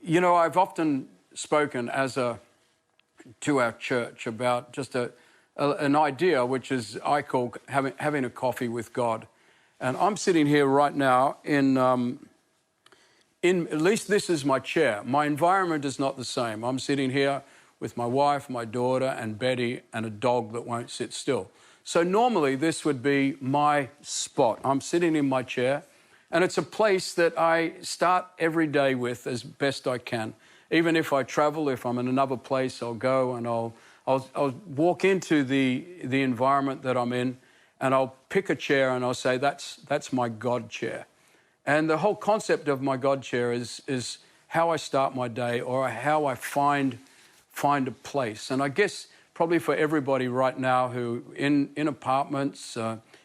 I've often spoken to our church about just an idea which is I call having a coffee with God. And I'm sitting here right now in at least this is my chair. My environment is not the same. I'm sitting here with my wife, my daughter, and Betty, and a dog that won't sit still. So normally this would be my spot. I'm sitting in my chair, and it's a place that I start every day with as best I can. Even if I travel, if I'm in another place, I'll go and I'll walk into the environment that I'm in, and I'll pick a chair and I'll say, that's my God chair. And the whole concept of my God chair is how I start my day, or how I find a place. And I guess probably for everybody right now who in apartments,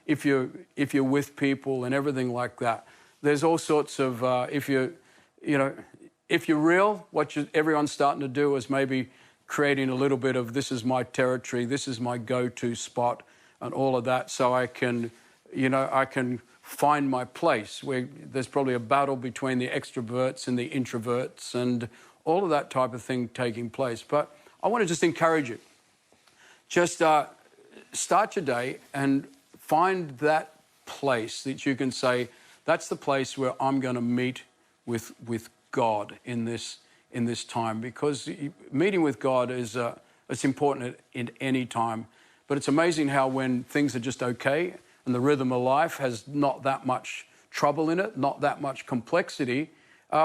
if you're with people and everything like that, there's all sorts of if you're real, everyone's starting to do is maybe creating a little bit of, this is my territory, this is my go-to spot, and all of that, so I can find my place. Where there's probably a battle between the extroverts and the introverts, and all of that type of thing taking place. But I want to just encourage you. Just start your day and find that place that you can say, that's the place where I'm going to meet with God in this time. Because meeting with God it's important in any time. But it's amazing how when things are just okay and the rhythm of life has not that much trouble in it, not that much complexity,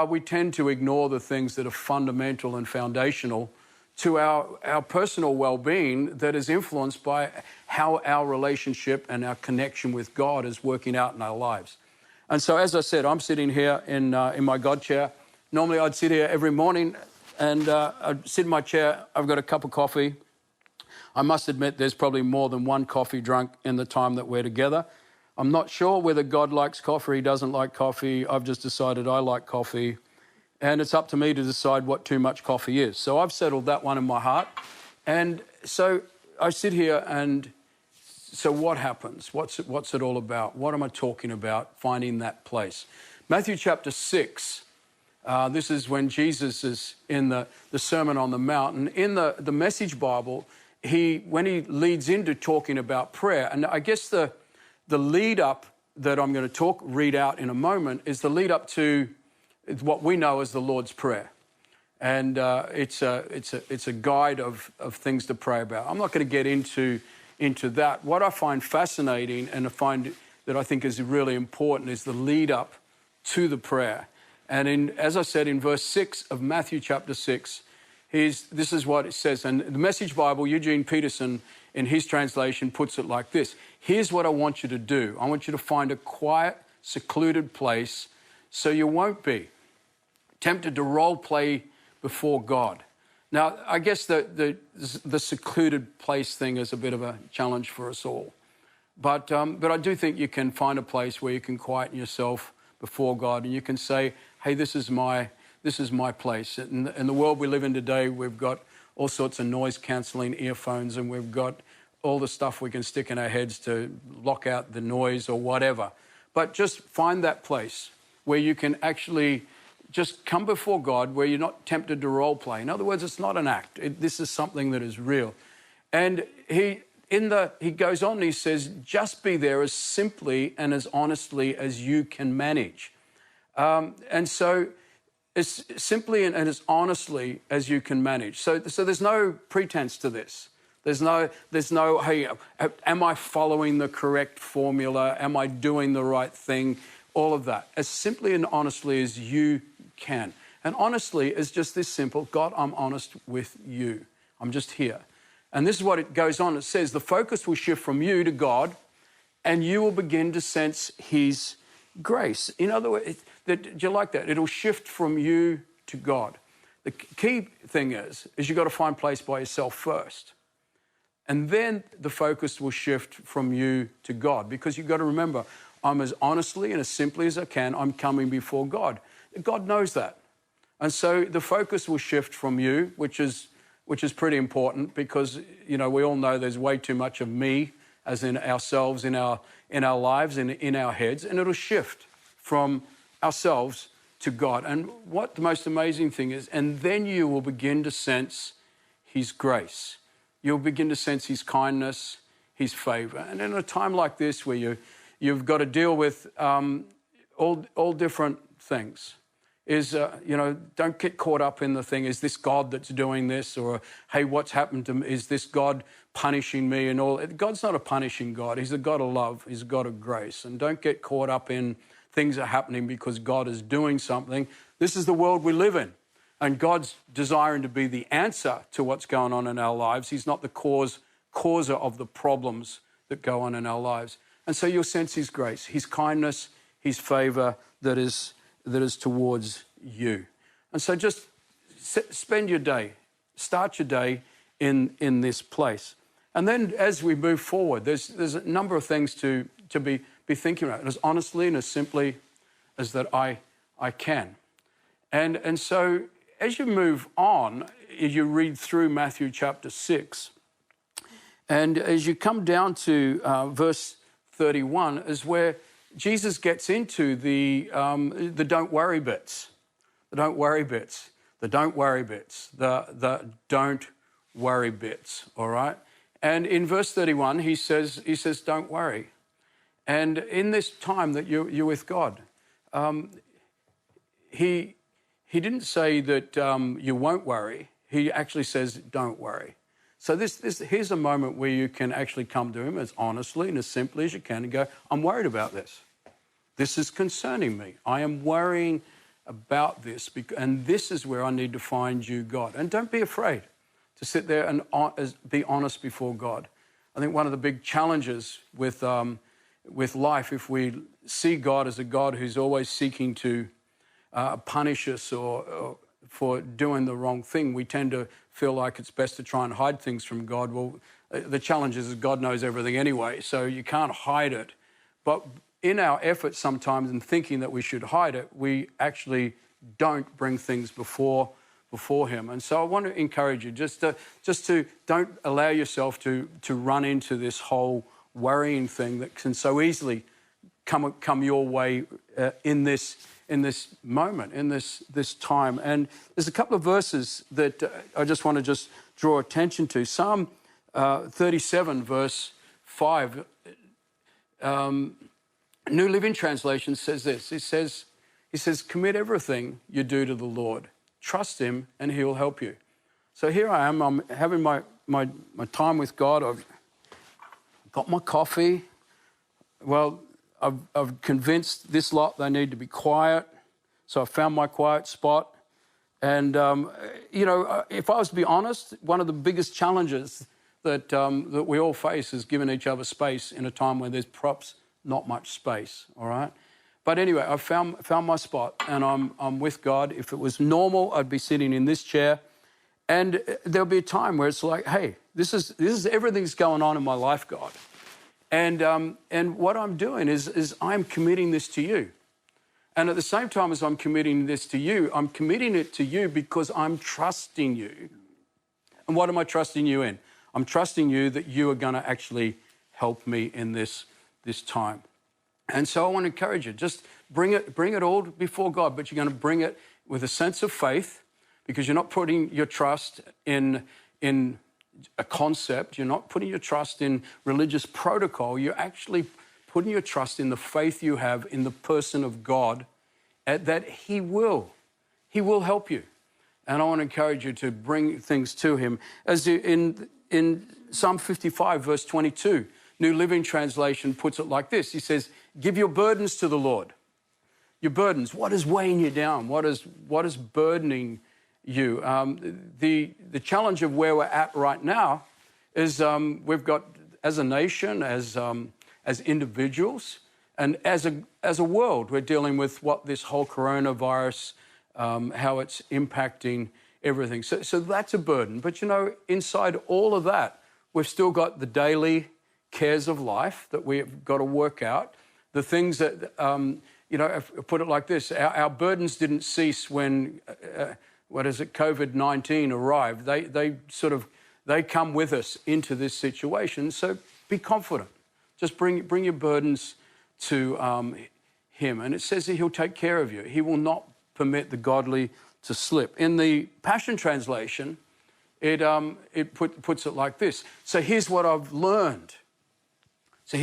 we tend to ignore the things that are fundamental and foundational to our personal well-being, that is influenced by how our relationship and our connection with God is working out in our lives. And so, as I said, I'm sitting here in my God chair. Normally I'd sit here every morning and I'd sit in my chair. I've got a cup of coffee. I must admit there's probably more than one coffee drunk in the time that we're together. I'm not sure whether God likes coffee or he doesn't like coffee. I've just decided I like coffee. And it's up to me to decide what too much coffee is. So I've settled that one in my heart. And so I sit here, and so what happens? What's it all about? What am I talking about? Finding that place. Matthew chapter 6, this is when Jesus is in the Sermon on the Mount. And in the Message Bible, when he leads into talking about prayer, and I guess the lead up that I'm going to read out in a moment is the lead up to what we know as the Lord's Prayer. And it's a guide of things to pray about. I'm not going to get into that. What I find fascinating and I think is really important is the lead up to the prayer. And as I said, in verse 6 of Matthew chapter 6, this is what it says. And the Message Bible, Eugene Peterson, in his translation, puts it like this. Here's what I want you to do. I want you to find a quiet, secluded place so you won't be tempted to role play before God. Now, I guess the secluded place thing is a bit of a challenge for us all. But I do think you can find a place where you can quieten yourself before God, and you can say, hey, this is my place. In the world we live in today, we've got all sorts of noise-cancelling earphones, and we've got all the stuff we can stick in our heads to block out the noise or whatever. But just find that place where you can actually just come before God, where you're not tempted to role play. In other words, it's not an act. This is something that is real. And he goes on and he says, just be there as simply and as honestly as you can manage. And so as simply and as honestly as you can manage. So there's no pretense to this. There's no, hey, am I following the correct formula? Am I doing the right thing? All of that. As simply and honestly as you can. And honestly is just this simple. God, I'm honest with you. I'm just here. And this is what it goes on. It says the focus will shift from you to God, and you will begin to sense his grace. In other words, do you like that? It'll shift from you to God. The key thing is you've got to find place by yourself first. And then the focus will shift from you to God, because you've got to remember, I'm as honestly and as simply as I can, I'm coming before God. God knows that. And so the focus will shift from you, which is pretty important, because, we all know there's way too much of me, as in ourselves, in our lives, in our heads, and it'll shift from ourselves to God. And what the most amazing thing is, and then you will begin to sense his grace. You'll begin to sense his kindness, his favor. And in a time like this where you've got to deal with all different things, don't get caught up in the thing, is this God that's doing this? Or, hey, what's happened to me? Is this God punishing me and all? God's not a punishing God. He's a God of love. He's a God of grace. And don't get caught up in things are happening because God is doing something. This is the world we live in. And God's desiring to be the answer to what's going on in our lives. He's not the causer of the problems that go on in our lives. And so you'll sense his grace, his kindness, his favor that is towards you. And so just spend your day, start your day in this place. And then as we move forward, there's a number of things to be thinking about, as honestly and as simply as that I can. And so as you move on, as you read through Matthew chapter 6, and as you come down to verse 31, is where Jesus gets into the don't worry bits, the don't worry bits, the don't worry bits, the don't worry bits, all right? And in verse 31, he says, don't worry. And in this time that you're with God, he didn't say that you won't worry. He actually says, don't worry. So here's a moment where you can actually come to him as honestly and as simply as you can and go, I'm worried about this. This is concerning me. I am worrying about this, and this is where I need to find you, God. And don't be afraid to sit there and be honest before God. I think one of the big challenges with life, if we see God as a God who's always seeking to punish us or for doing the wrong thing, we tend to feel like it's best to try and hide things from God. Well, the challenge is God knows everything anyway, so you can't hide it. But in our efforts sometimes in thinking that we should hide it, we actually don't bring things before him. And so I want to encourage you just to don't allow yourself to run into this whole worrying thing that can so easily come your way in this moment, in this time. And there's a couple of verses that I just want to just draw attention to. Psalm 37, verse 5, New Living Translation says this. It says, commit everything you do to the Lord. Trust him and he'll help you. So here I am, I'm having my time with God. I've got my coffee. Well, I've convinced this lot they need to be quiet. So I found my quiet spot. And, if I was to be honest, one of the biggest challenges that we all face is giving each other space in a time where there's perhaps not much space, all right? But anyway, I've found my spot and I'm with God. If it was normal, I'd be sitting in this chair. And there'll be a time where it's like, hey, this is everything's going on in my life, God. And what I'm doing is I'm committing this to you. And at the same time as I'm committing this to you, I'm committing it to you because I'm trusting you. And what am I trusting you in? I'm trusting you that you are going to actually help me in this time. And so I want to encourage you, just bring it all before God, but you're going to bring it with a sense of faith because you're not putting your trust in a concept. You're not putting your trust in religious protocol. You're actually putting your trust in the faith you have in the person of God, that he will help you. And I want to encourage you to bring things to him. As in Psalm 55, verse 22, New Living Translation puts it like this. He says, give your burdens to the Lord. Your burdens, what is weighing you down? What is burdening you? The challenge of where we're at right now is we've got, as a nation, as individuals, and as a world, we're dealing with what this whole coronavirus, how it's impacting everything. So that's a burden. But, inside all of that, we've still got the daily cares of life that we've got to work out. The things that, put it like this, our burdens didn't cease when, COVID-19 arrived. They come with us into this situation. So be confident. Just bring your burdens to him. And it says that he'll take care of you. He will not permit the godly to slip. In the Passion Translation, it puts it like this. So here's what I've learned. So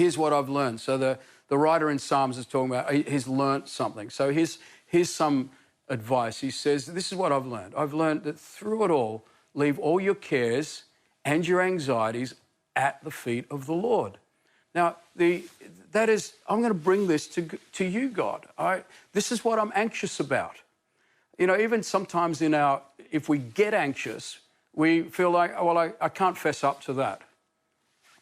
the writer in Psalms is talking about he's learned something. So here's some advice. He says, this is what I've learned. I've learned that through it all, leave all your cares and your anxieties at the feet of the Lord. Now, that is, I'm going to bring this to you, God. This is what I'm anxious about. You know, even sometimes if we get anxious, we feel like, oh, well, I can't fess up to that.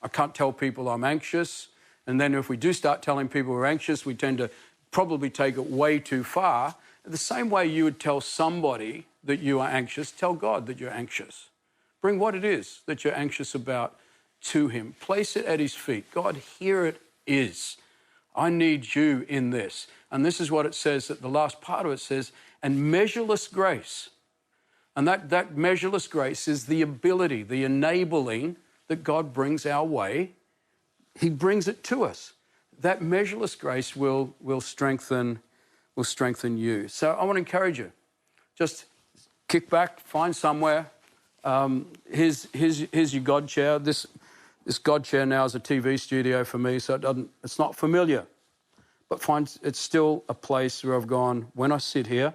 I can't tell people I'm anxious. And then if we do start telling people we're anxious, we tend to probably take it way too far. The same way you would tell somebody that you are anxious, tell God that you're anxious. Bring what it is that you're anxious about to him. Place it at his feet. God, here it is. I need you in this. And this is what it says, that the last part of it says, and measureless grace. And that measureless grace is the ability, the enabling that God brings our way. He brings it to us. That measureless grace will strengthen you. So I want to encourage you. Just kick back, find somewhere. Here's your God chair. This God chair now is a TV studio for me, so it's not familiar. But it's still a place where I've gone, when I sit here,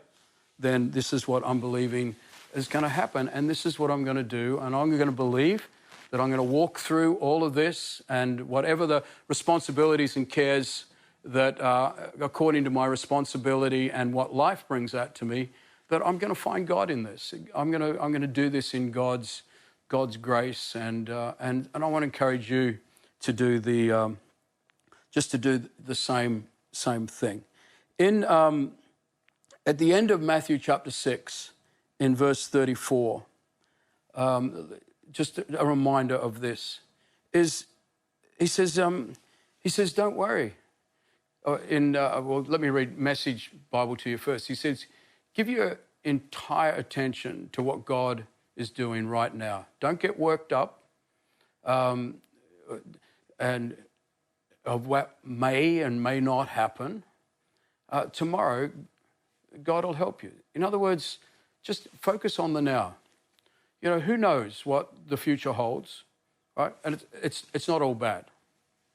then this is what I'm believing is going to happen, and this is what I'm going to do, and I'm going to believe that I'm going to walk through all of this, and whatever the responsibilities and cares that are according to my responsibility and what life brings out to me, that I'm going to find God in this. I'm going to do this in God's grace, and I want to encourage you to do the same thing. At the end of Matthew chapter 6, in verse 34, just a reminder of this is he says, don't worry. Let me read Message Bible to you first. He says, give your entire attention to what God is doing right now. Don't get worked up and of what may and may not happen. Tomorrow, God will help you. In other words, just focus on the now. You know, who knows what the future holds, right? And it's not all bad,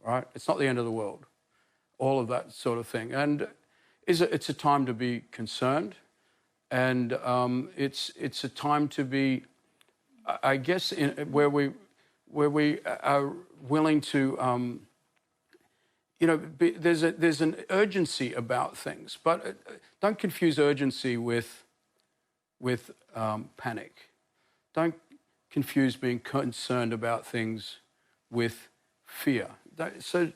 right? It's not the end of the world, all of that sort of thing. And it's a time to be concerned, and it's a time to be, I guess, where we are willing to, there's an urgency about things, but don't confuse urgency with panic. Don't confuse being concerned about things with fear. So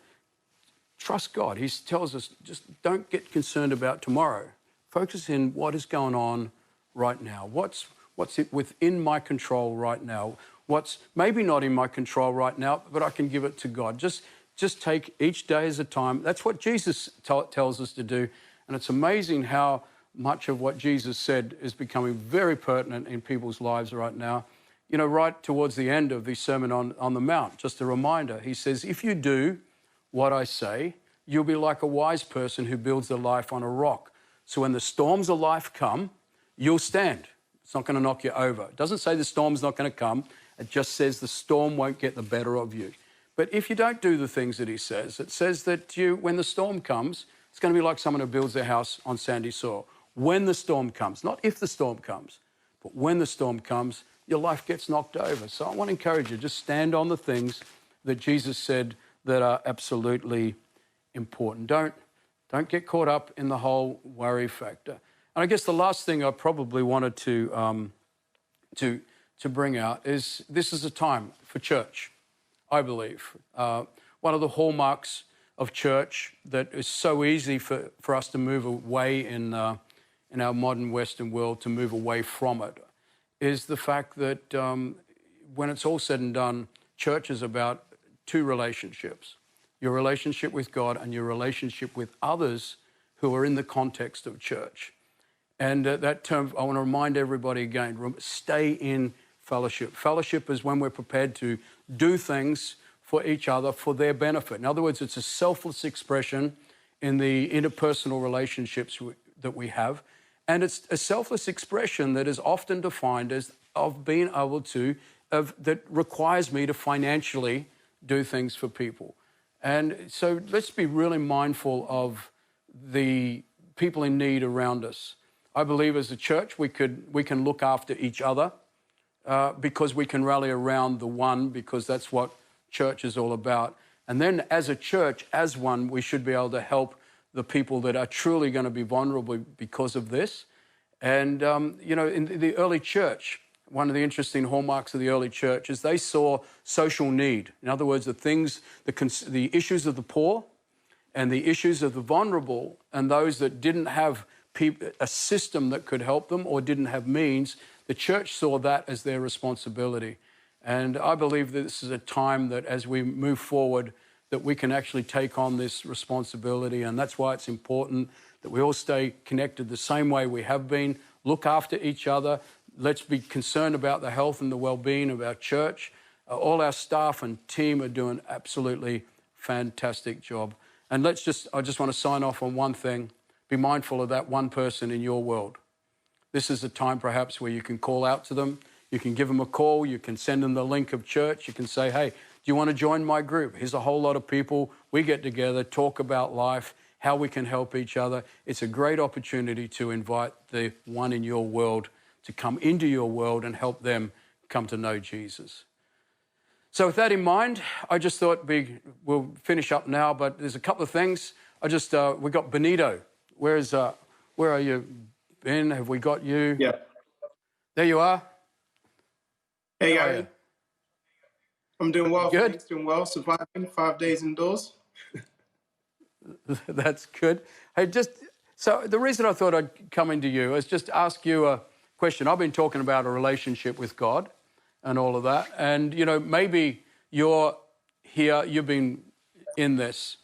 trust God. He tells us, just don't get concerned about tomorrow. Focus in what is going on right now. What's within my control right now? What's maybe not in my control right now, but I can give it to God. Just take each day as a time. That's what Jesus tells us to do. And it's amazing how much of what Jesus said is becoming very pertinent in people's lives right now. You know, right towards the end of the Sermon on the Mount, just a reminder, he says, if you do what I say, you'll be like a wise person who builds their life on a rock. So when the storms of life come, you'll stand. It's not going to knock you over. It doesn't say the storm's not going to come. It just says the storm won't get the better of you. But if you don't do the things that he says, it says that when the storm comes, it's going to be like someone who builds their house on sandy soil. When the storm comes, not if the storm comes, but when the storm comes, your life gets knocked over. So I want to encourage you, just stand on the things that Jesus said that are absolutely important. Don't get caught up in the whole worry factor. And I guess the last thing I probably wanted to bring out is this is a time for church, I believe. One of the hallmarks of church that is so easy for us to move away in our modern Western world, to move away from it, is the fact that when it's all said and done, church is about two relationships: your relationship with God and your relationship with others who are in the context of church. And that term, I want to remind everybody again, stay in fellowship. Fellowship is when we're prepared to do things for each other for their benefit. In other words, it's a selfless expression in the interpersonal relationships that we have. And it's a selfless expression that is often defined as of being able to, that requires me to financially do things for people. And so let's be really mindful of the people in need around us. I believe as a church we can look after each other because we can rally around the one, because that's what church is all about. And then as a church, as one, we should be able to help the people that are truly going to be vulnerable because of this. And, in the early church, one of the interesting hallmarks of the early church is they saw social need. In other words, the issues of the poor and the issues of the vulnerable and those that didn't have a system that could help them or didn't have means, the church saw that as their responsibility. And I believe that this is a time that as we move forward, that we can actually take on this responsibility. And that's why it's important that we all stay connected the same way we have been, look after each other. Let's be concerned about the health and the well-being of our church. All our staff and team are doing absolutely fantastic job. And I just want to sign off on one thing. Be mindful of that one person in your world. This is a time perhaps where you can call out to them. You can give them a call. You can send them the link of church. You can say, hey, do you want to join my group? Here's a whole lot of people. We get together, talk about life, how we can help each other. It's a great opportunity to invite the one in your world to come into your world and help them come to know Jesus. So with that in mind, I just thought we'll finish up now, but there's a couple of things. We got Benito. Where are you, Ben? Have we got you? Yeah. There you are. Hey, Gary. I'm doing well. Good. Thanks, doing well. Surviving 5 days indoors. That's good. Hey, so the reason I thought I'd come into you is just ask you a question. I've been talking about a relationship with God and all of that. And, maybe you're here, you've been in this.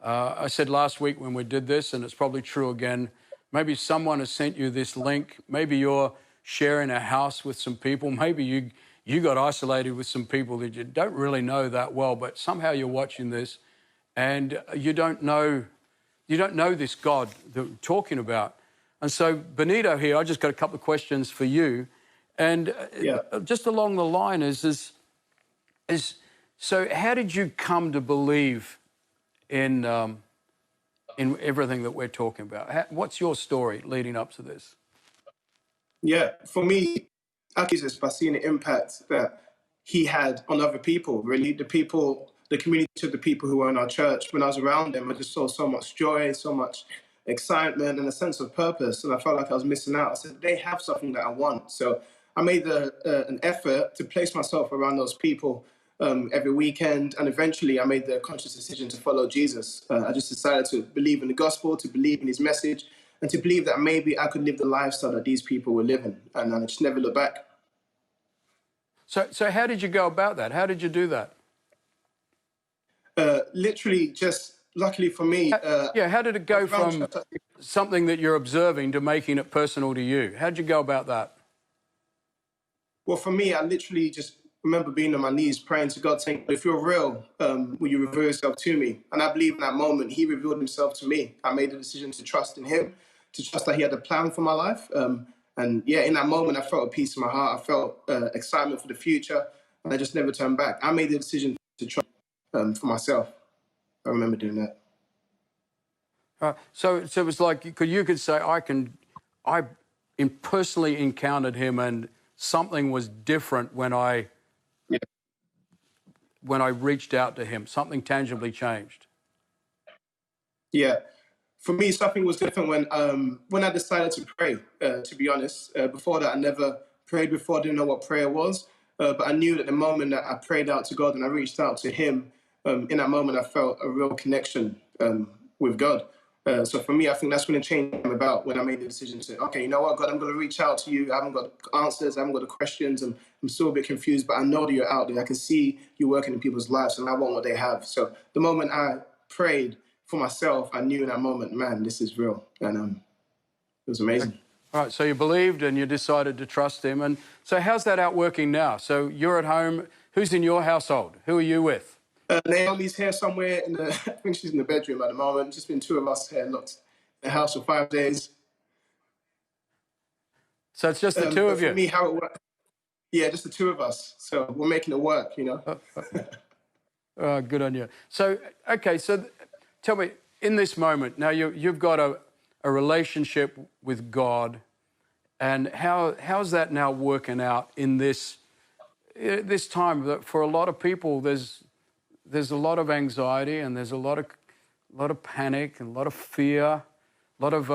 I said last week when we did this, and it's probably true again, maybe someone has sent you this link. Maybe you're sharing a house with some people. Maybe you got isolated with some people that you don't really know that well, but somehow you're watching this and you don't know this God that we're talking about. And so, Benito here, I just got a couple of questions for you. And just along the line is so how did you come to believe in everything that we're talking about? What's your story leading up to this? Yeah, for me, Jesus, by seeing the impact that he had on other people, really, the community of the people who were in our church. When I was around them, I just saw so much joy, so much excitement and a sense of purpose. And I felt like I was missing out. I said, they have something that I want. So I made an effort to place myself around those people every weekend. And eventually I made the conscious decision to follow Jesus. I just decided to believe in the gospel, to believe in his message, and to believe that maybe I could live the lifestyle that these people were living. And I just never looked back. So how did you go about that? How did you do that? Literally just, luckily for me... how did it go from something that you're observing to making it personal to you? How did you go about that? Well, for me, I literally just remember being on my knees praying to God, saying, if you're real, will you reveal yourself to me? And I believe in that moment, he revealed himself to me. I made the decision to trust in him, to trust that he had a plan for my life. And yeah, in that moment, I felt a peace in my heart. I felt excitement for the future, and I just never turned back. I made the decision to trust for myself. I remember doing that. So it was like you could say, I personally encountered him, and something was different when I reached out to him. Something tangibly changed. Yeah. For me, something was different when I decided to pray, to be honest. Before that, I never prayed before. I didn't know what prayer was. But I knew that the moment that I prayed out to God and I reached out to him, in that moment, I felt a real connection with God. So for me, I think that's when the change came about, when I made the decision to, okay, you know what, God, I'm going to reach out to you. I haven't got answers. I haven't got the questions. And I'm still a bit confused, but I know that you're out there. I can see you working in people's lives, and I want what they have. So the moment I prayed for myself, I knew in that moment, man, this is real. And it was amazing. All right, so you believed and you decided to trust him. And so how's that out working now? So you're at home. Who's in your household? Who are you with? Naomi's here somewhere I think she's in the bedroom at the moment. Just been two of us here locked in the house for 5 days. So it's just the two of For you. me, how it works, yeah, just the two of us. So we're making it work, you know. Good on you. So, okay, so tell me, in this moment, now you've got a relationship with God, and how's that now working out in this time? That for a lot of people, there's a lot of anxiety, and there's a lot of panic, and a lot of fear, a lot of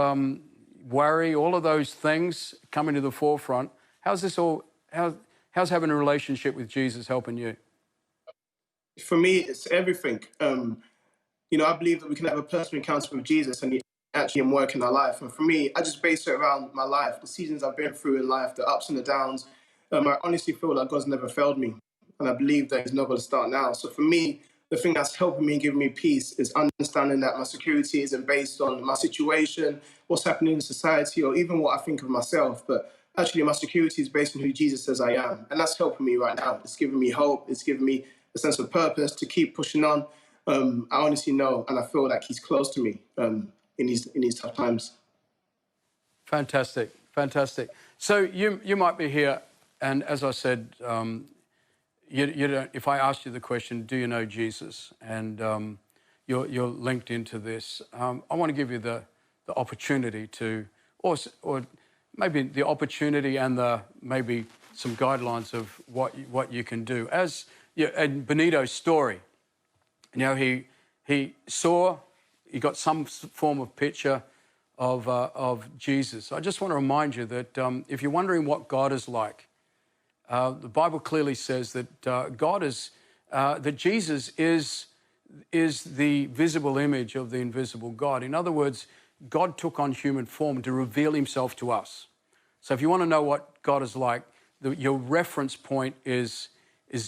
worry, all of those things coming to the forefront. How's this all? How's having a relationship with Jesus helping you? For me, it's everything. You know, I believe that we can have a personal encounter with Jesus and he actually work in our life. And for me, I just base it around my life, the seasons I've been through in life, the ups and the downs. I honestly feel like God's never failed me. And I believe that he's not going to start now. So for me, the thing that's helping me and giving me peace is understanding that my security isn't based on my situation, what's happening in society, or even what I think of myself. But actually, my security is based on who Jesus says I am. And that's helping me right now. It's giving me hope. It's giving me a sense of purpose to keep pushing on. I honestly know, and I feel like he's close to me in these tough times. Fantastic, fantastic. So you might be here, and as I said, you don't. If I asked you the question, do you know Jesus, and you're linked into this, I want to give you the opportunity to, or maybe the opportunity and maybe some guidelines of what you can do. As in Benito's story, he got some form of picture of Jesus. I just want to remind you that if you're wondering what God is like, the Bible clearly says that that Jesus is the visible image of the invisible God. In other words, God took on human form to reveal himself to us. So if you want to know what God is like, your reference point is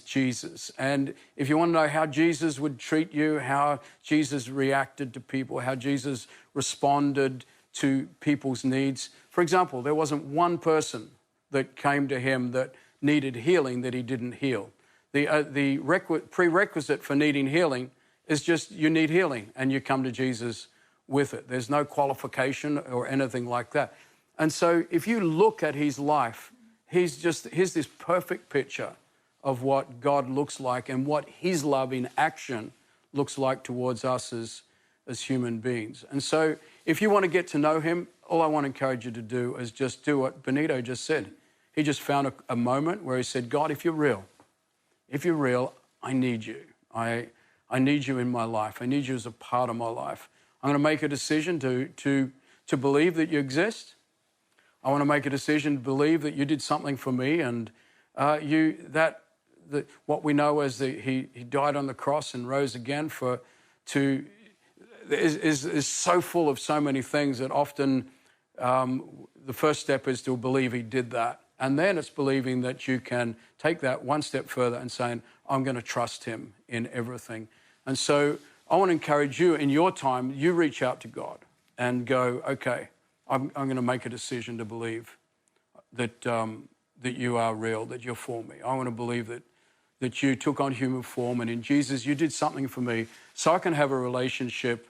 Jesus. And if you want to know how Jesus would treat you, how Jesus reacted to people, how Jesus responded to people's needs. For example, there wasn't one person that came to him that needed healing that he didn't heal. The prerequisite for needing healing is just you need healing and you come to Jesus with it. There's no qualification or anything like that. And so if you look at his life, here's this perfect picture of what God looks like and what his love in action looks like towards us as human beings. And so if you want to get to know him, all I want to encourage you to do is just do what Benito just said. He just found a moment where he said, God, if you're real, I need you. I need you in my life. I need you as a part of my life. I'm going to make a decision to believe that you exist. I want to make a decision to believe that you did something for me, and what we know as he died on the cross and rose again is so full of so many things that often the first step is to believe he did that. And then it's believing that you can take that one step further and saying, I'm going to trust him in everything. And so I want to encourage you in your time, you reach out to God and go, okay, I'm going to make a decision to believe that you are real, that you're for me. I want to believe that you took on human form, and in Jesus you did something for me so I can have a relationship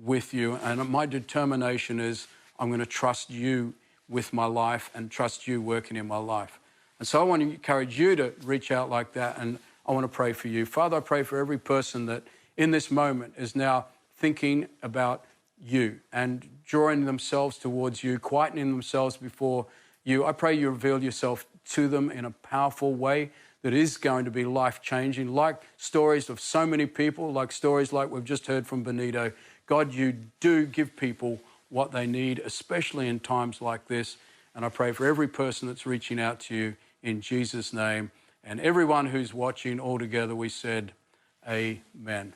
with you. And my determination is I'm going to trust you with my life and trust you working in my life. And so I want to encourage you to reach out like that, and I want to pray for you. Father, I pray for every person that in this moment is now thinking about you and drawing themselves towards you, quietening themselves before you. I pray you reveal yourself to them in a powerful way that is going to be life-changing, like stories of so many people, like stories like we've just heard from Benito. God, you do give people what they need, especially in times like this. And I pray for every person that's reaching out to you in Jesus' name. And everyone who's watching all together, we said, amen.